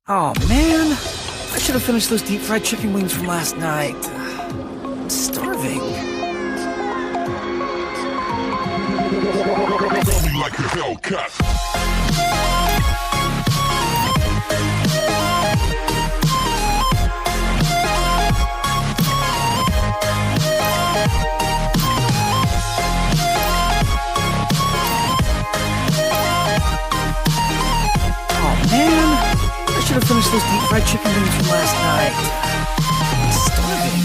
Oh man, I should have finished those deep fried chicken wings from last night. I'm starving. Tell me like a Hellcat. Oh man, I should have finished those deep fried chicken wings from last night. I'm starving.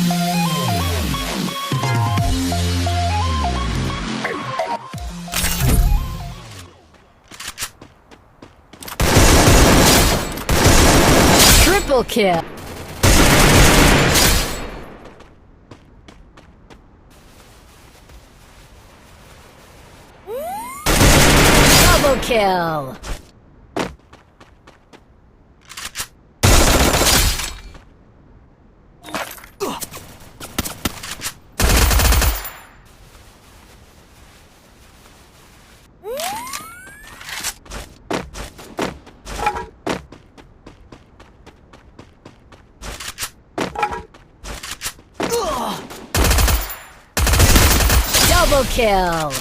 Triple kill! Double kill! Double kill!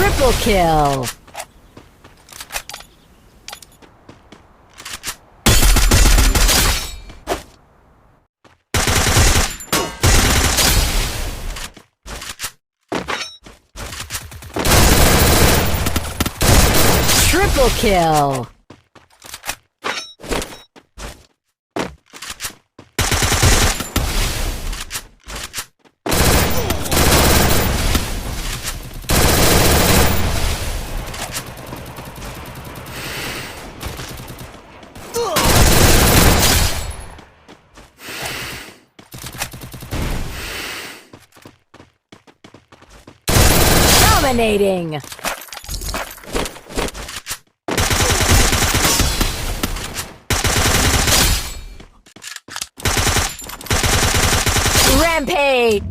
Triple kill! Triple kill! Dominating! Rampage!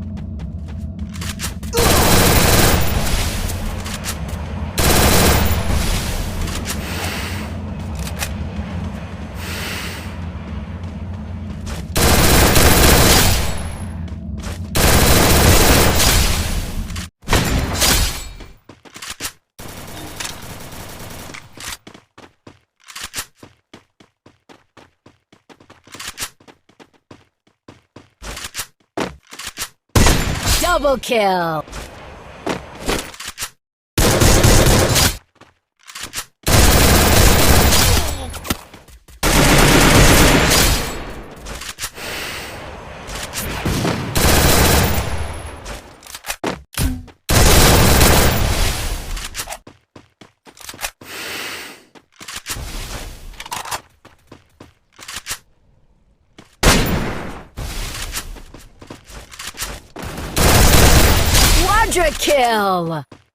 Double kill! Quadra kill!